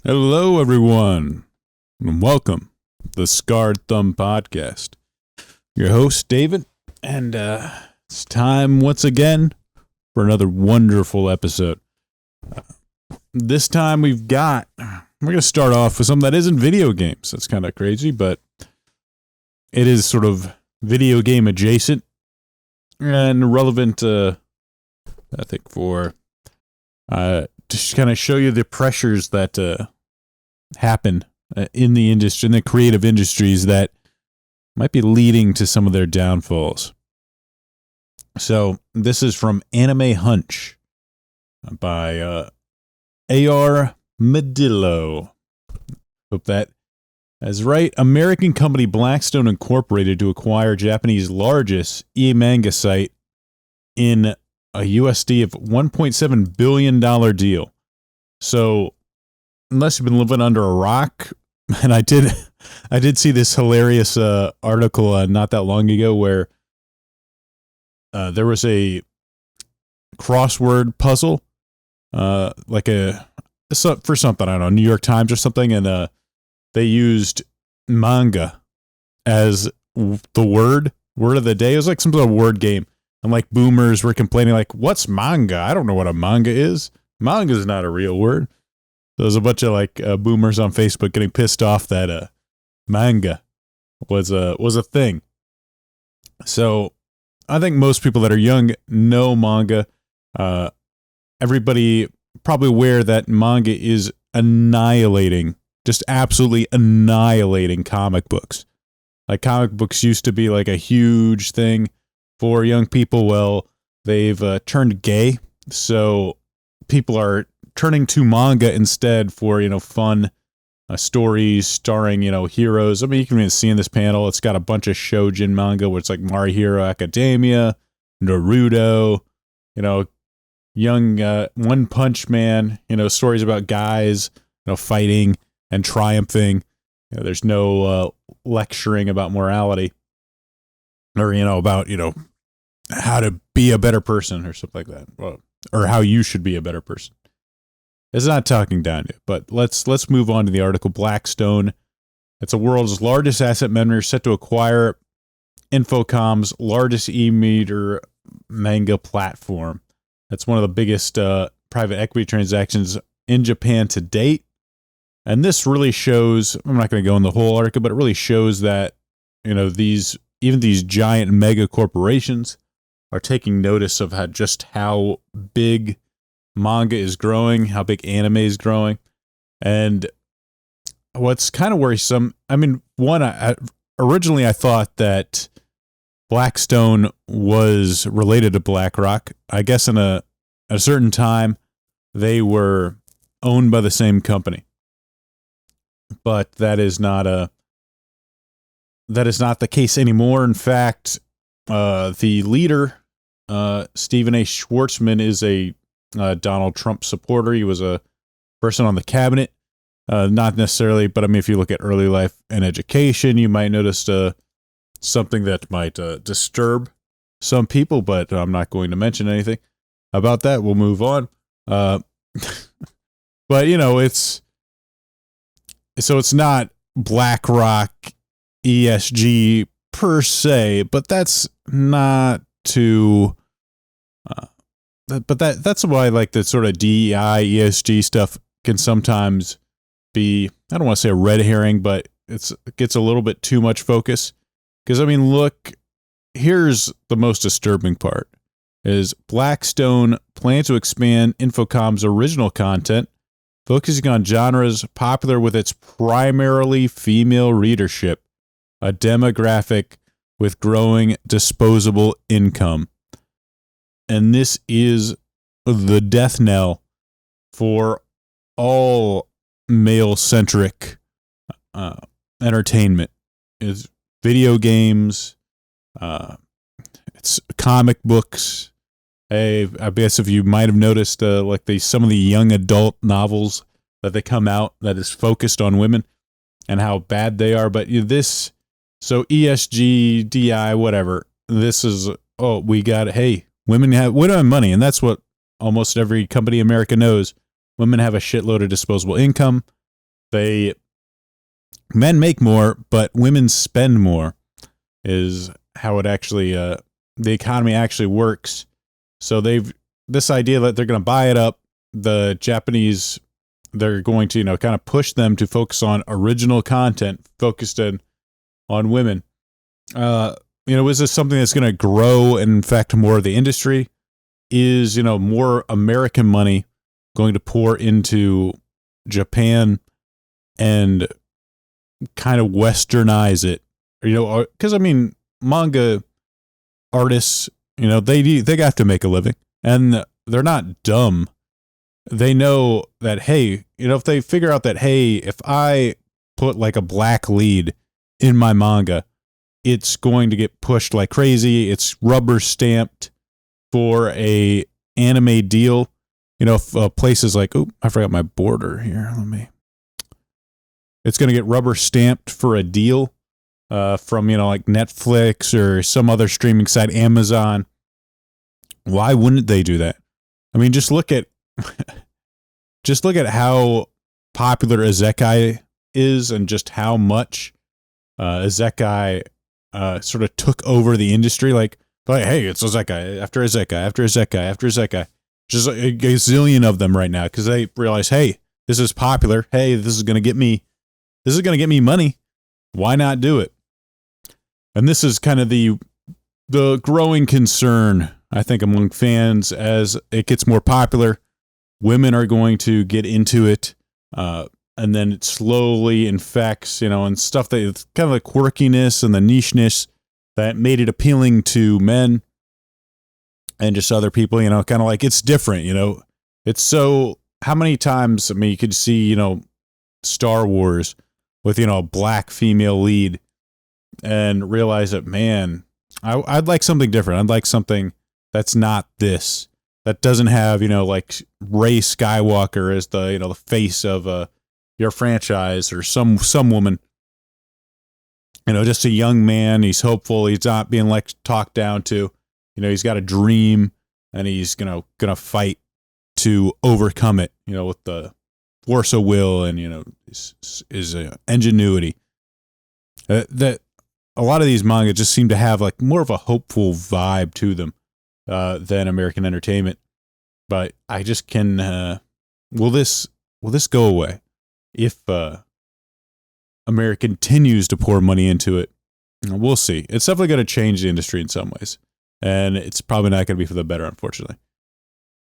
Hello, everyone, and welcome to the Scarred Thumb Podcast. Your host, David, and it's time once again for another wonderful episode. This time we're going to start off with something that isn't video games. That's kind of crazy, but it is sort of video game adjacent and relevant, I think, for to kind of show you the pressures that happen in the industry, in the creative industries, that might be leading to some of their downfalls. So this is from Anime Hunch by A.R. Medillo. Hope that is right. American company Blackstone Incorporated to acquire Japanese largest e-manga site in a USD of $1.7 billion deal. So, unless you've been living under a rock, and I did see this hilarious article not that long ago where there was a crossword puzzle, for something, I don't know, New York Times or something, and they used manga as the word of the day. It was like some sort of word game. And like boomers were complaining, like, what's manga? I don't know what a manga is. Manga is not a real word. There's a bunch of like boomers on Facebook getting pissed off that manga was a thing. So I think most people that are young know manga. Everybody probably aware that manga is annihilating, just absolutely annihilating comic books. Like comic books used to be like a huge thing for young people. Well, they've turned gay, so people are turning to manga instead for, fun stories starring, heroes. I mean, you can even see in this panel, it's got a bunch of shoujin manga where it's like My Hero Academia, Naruto, young One Punch Man, stories about guys, fighting and triumphing. There's no lecturing about morality or, about, how to be a better person or something like that, or how you should be a better person. It's not talking down to you, but let's move on to the article. Blackstone, it's the world's largest asset manager, set to acquire Infocom's largest e-meter manga platform. That's one of the biggest private equity transactions in Japan to date. And this really shows, I'm not going to go in the whole article, but it really shows that, these giant mega corporations are taking notice of how big manga is growing, how big anime is growing. And what's kind of worrisome, I mean, originally I thought that Blackstone was related to BlackRock. I guess in a certain time they were owned by the same company. But that is not the case anymore. In fact, the leader, Stephen A. Schwartzman, is a Donald Trump supporter. He was a person on the cabinet, not necessarily, but I mean, if you look at early life and education, you might notice something that might disturb some people, but I'm not going to mention anything about that. We'll move on. But it's not BlackRock ESG per se, but that's not too. But that's why like the sort of DEI ESG stuff can sometimes be, I don't want to say a red herring, but it gets a little bit too much focus. Because I mean, look, here's the most disturbing part: is Blackstone plans to expand Infocom's original content, focusing on genres popular with its primarily female readership, a demographic with growing disposable income. And this is the death knell for all male-centric entertainment. It's video games, it's comic books. Hey, I guess if you might have noticed, some of the young adult novels that they come out that is focused on women and how bad they are. But so ESG, DI, whatever. This is women have money, and that's what almost every company in America knows. Women have a shitload of disposable income. Men make more, but women spend more is how it actually, the economy actually works. So this idea that they're going to buy it up, the Japanese, they're going to, kind of push them to focus on original content focused on women. Is this something that's going to grow and affect more of the industry? Is, more American money going to pour into Japan and kind of westernize it? Because, manga artists, they got to make a living, and they're not dumb. They know that, hey, if they figure out that, hey, if I put like a black lead in my manga, it's going to get pushed like crazy. It's rubber stamped for a anime deal. Places like, I forgot my border here. It's going to get rubber stamped for a deal from, like Netflix or some other streaming site, Amazon. Why wouldn't they do that? Just look at how popular isekai is, and just how much isekai sort of took over the industry. Like, hey, it's isekai after isekai after isekai after isekai. Just a gazillion of them right now, because they realize, hey, this is popular. Hey, this is gonna get me money. Why not do it? And this is kind of the growing concern, I think, among fans as it gets more popular. Women are going to get into it, and then it slowly infects, and stuff that it's kind of the quirkiness and the nicheness that made it appealing to men and just other people, kind of like it's different, It's so, how many times, you could see, Star Wars with, a black female lead and realize that, man, I'd like something different. I'd like something that's not this. That doesn't have, like Rey Skywalker as the, the face of your franchise, or some woman. Just a young man. He's hopeful. He's not being like talked down to. He's got a dream, and he's gonna fight to overcome it. With the force of will and his ingenuity. That a lot of these manga just seem to have like more of a hopeful vibe to them than American entertainment. But I just can. Will this go away if America continues to pour money into it? We'll see. It's definitely going to change the industry in some ways, and it's probably not going to be for the better, unfortunately.